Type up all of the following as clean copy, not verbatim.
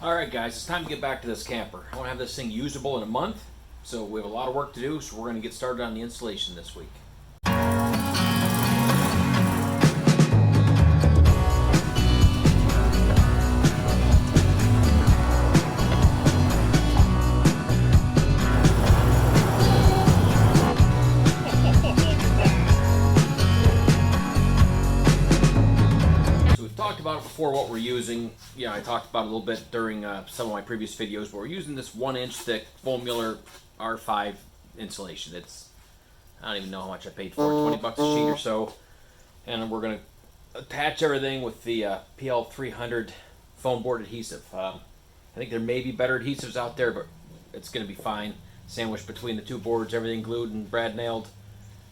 Alright guys, it's time to get back to this camper. I want to have this thing usable in a month, so we have a lot of work to do, so we're going to get started on the installation this week. Talked about it before what we're using. Yeah, I talked about it a little bit during some of my previous videos, but we're using this 1-inch thick foam Mueller R5 insulation. I don't even know how much I paid for it, 20 bucks a sheet or so. And we're going to attach everything with the PL300 foam board adhesive. I think there may be better adhesives out there, but it's going to be fine. Sandwiched between the two boards, everything glued and brad nailed.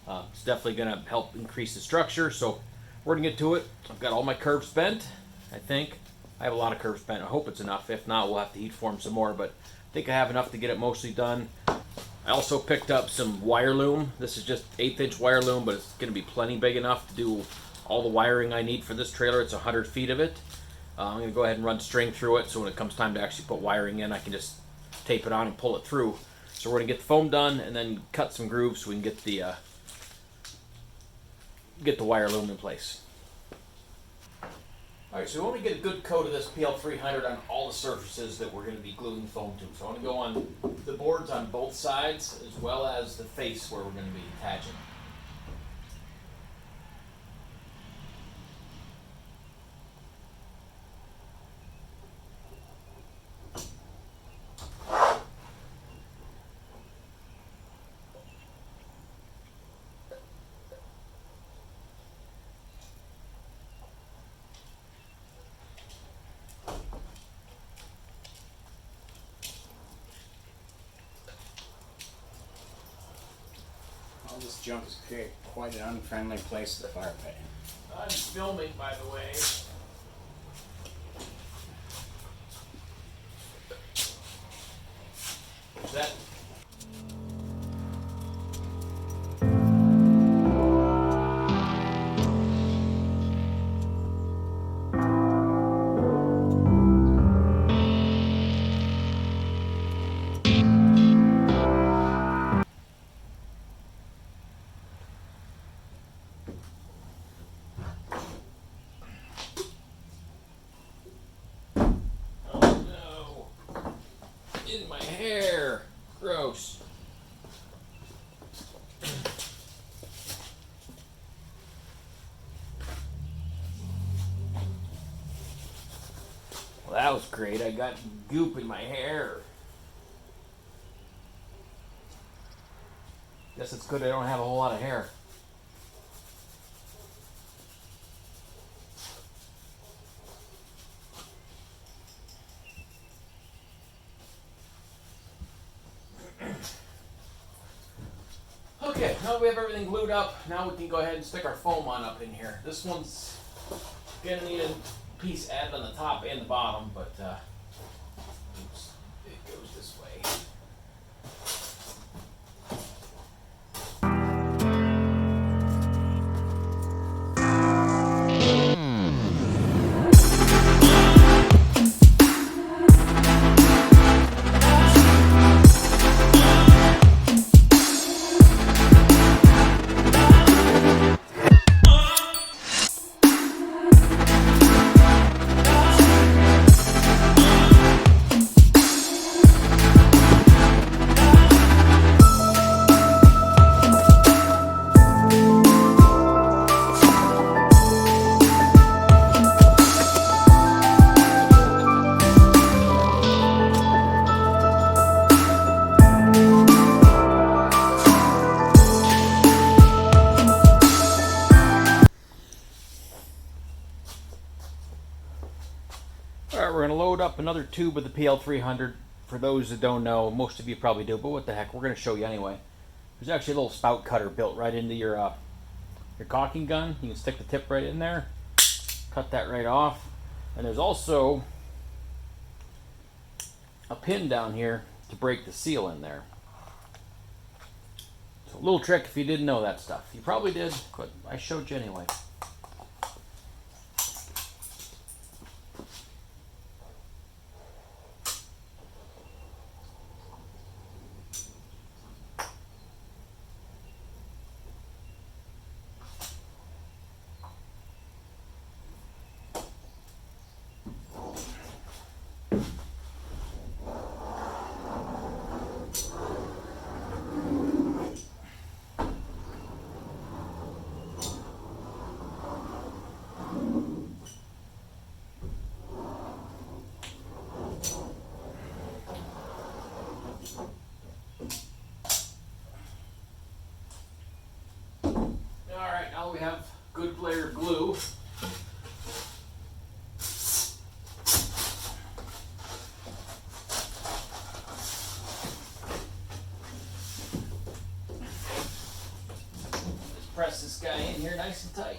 It's definitely going to help increase the structure. So we're going to get to it. I've got all my curves bent, I think. I have a lot of curves bent. I hope it's enough. If not, we'll have to heat form some more, but I think I have enough to get it mostly done. I also picked up some wire loom. This is just 1/8-inch wire loom, but it's going to be plenty big enough to do all the wiring I need for this trailer. It's 100 feet of it. I'm going to go ahead and run string through it, so when it comes time to actually put wiring in, I can just tape it on and pull it through. So we're going to get the foam done and then cut some grooves so we can get the wire loom in place. Alright, so we want to get a good coat of this PL300 on all the surfaces that we're going to be gluing the foam to. So I want to go on the boards on both sides as well as the face where we're going to be attaching. All this junk has created quite an unfriendly place to the fire pit. I'm filming, by the way. That. In my hair. Gross. Well, that was great. I got goop in my hair. Guess it's good I don't have a whole lot of hair. Okay, now we have everything glued up. Now we can go ahead and stick our foam on up in here. This one's gonna need a piece added on the top and the bottom, but oops, it goes this way. Alright, we're going to load up another tube of the PL300. For those that don't know, most of you probably do, but what the heck, we're going to show you anyway. There's actually a little spout cutter built right into your caulking gun. You can stick the tip right in there, cut that right off. And there's also a pin down here to break the seal in there. So a little trick if you didn't know that stuff. You probably did, but I showed you anyway. press this guy in here nice and tight.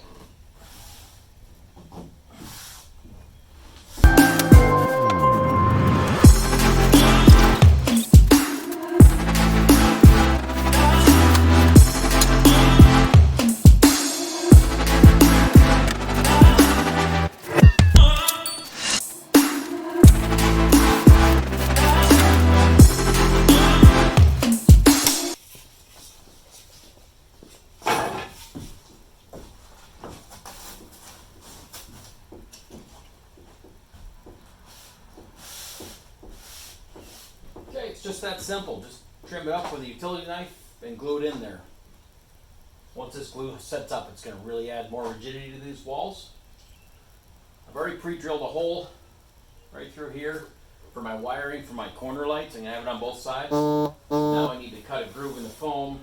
Okay, it's just that simple. Just trim it up with a utility knife and glue it in there. Once this glue sets up, it's going to really add more rigidity to these walls. I've already pre-drilled a hole right through here for my wiring for my corner lights. I'm going to have it on both sides. Now I need to cut a groove in the foam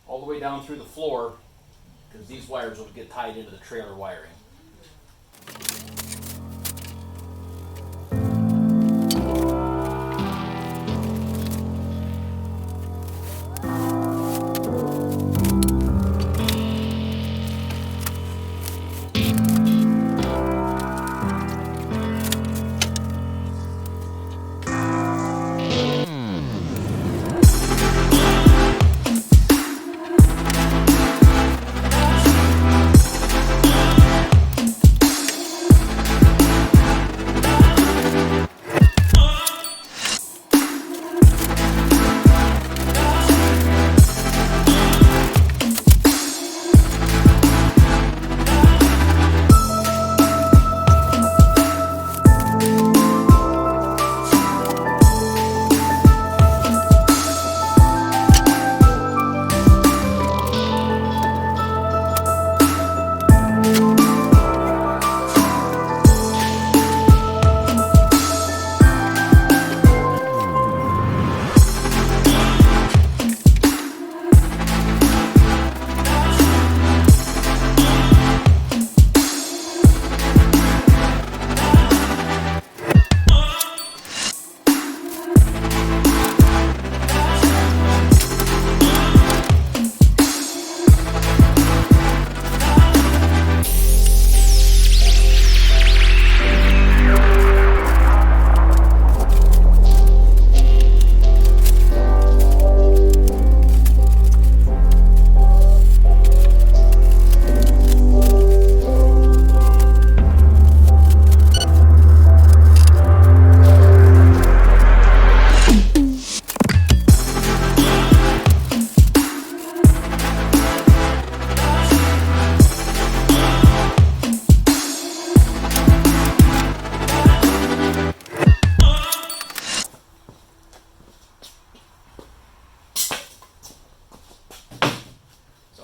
all the way down through the floor because these wires will get tied into the trailer wiring.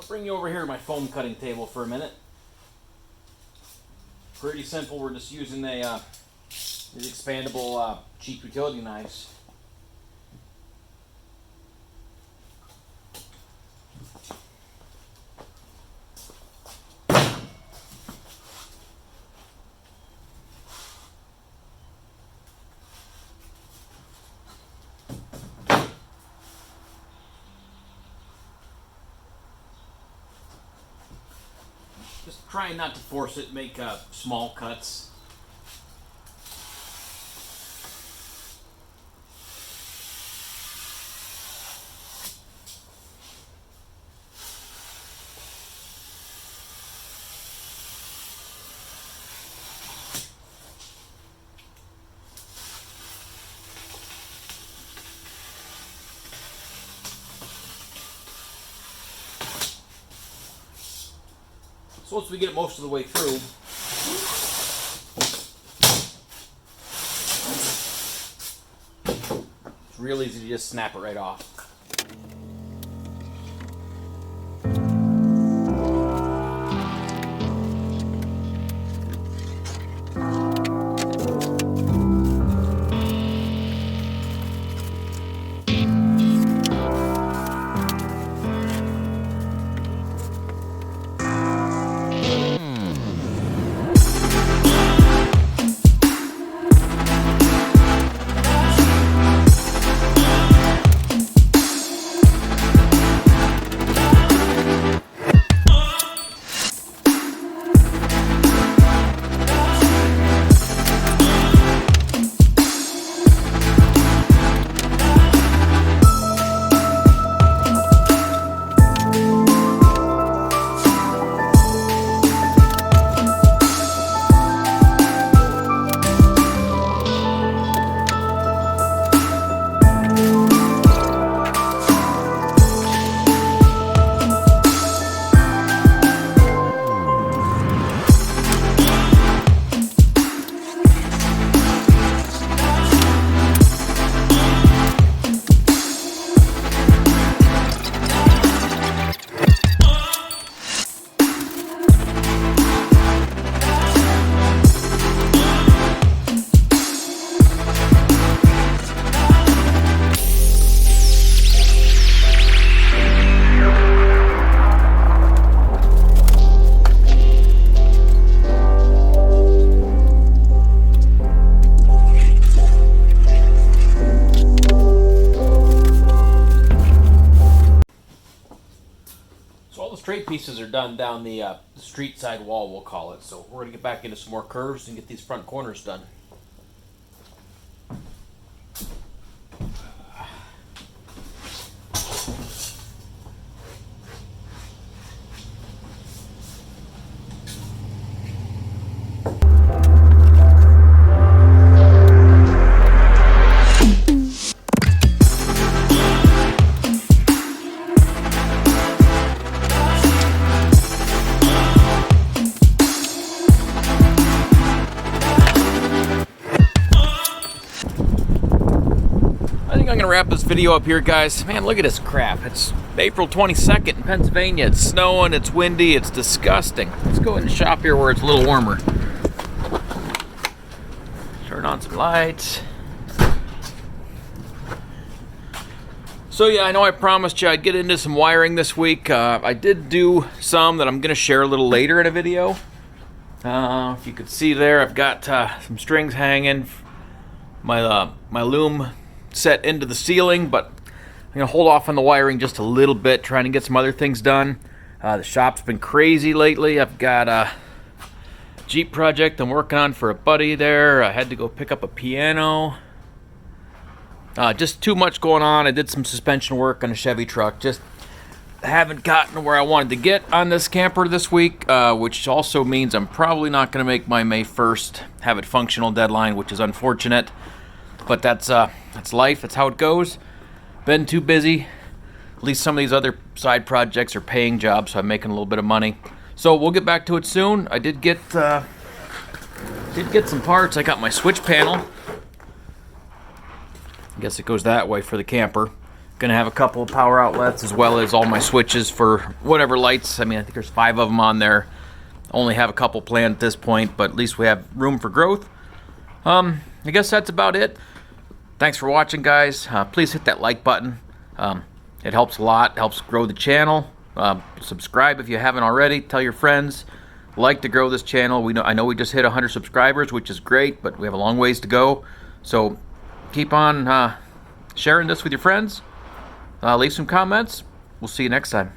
Bring you over here to my foam cutting table for a minute. Pretty simple. We're just using these expandable cheap utility knives. Just trying not to force it, make small cuts. So once we get it most of the way through, it's real easy to just snap it right off. straight pieces are done down the street side wall, we'll call it. So we're going to get back into some more curves and get these front corners done. I'm gonna wrap this video up here, guys. Man, look at this crap. It's April 22nd in Pennsylvania. It's snowing, it's windy, it's disgusting. Let's go in and shop here where it's a little warmer. Turn on some lights. So yeah, I know I promised you I'd get into some wiring this week. I did do some that I'm gonna share a little later in a video. If you could see there, I've got some strings hanging. My loom set into the ceiling, but I'm gonna hold off on the wiring just a little bit, trying to get some other things done. The shop's been crazy lately. I've got a Jeep project I'm working on for a buddy there. I had to go pick up a piano. Just too much going on. I did some suspension work on a Chevy truck. Just haven't gotten where I wanted to get on this camper this week, which also means I'm probably not gonna make my May 1st have it functional deadline, which is unfortunate. But that's life. That's how it goes. Been too busy. At least some of these other side projects are paying jobs, so I'm making a little bit of money. So we'll get back to it soon. I did get some parts. I got my switch panel. I guess it goes that way for the camper. Gonna have a couple of power outlets as well as all my switches for whatever lights. I mean, I think there's 5 of them on there. Only have a couple planned at this point, but at least we have room for growth. I guess that's about it. Thanks for watching, guys. Please hit that like button. It helps a lot. It helps grow the channel. Subscribe if you haven't already. Tell your friends. Like to grow this channel. I know we just hit 100 subscribers, which is great, but we have a long ways to go. So keep on sharing this with your friends. Leave some comments. We'll see you next time.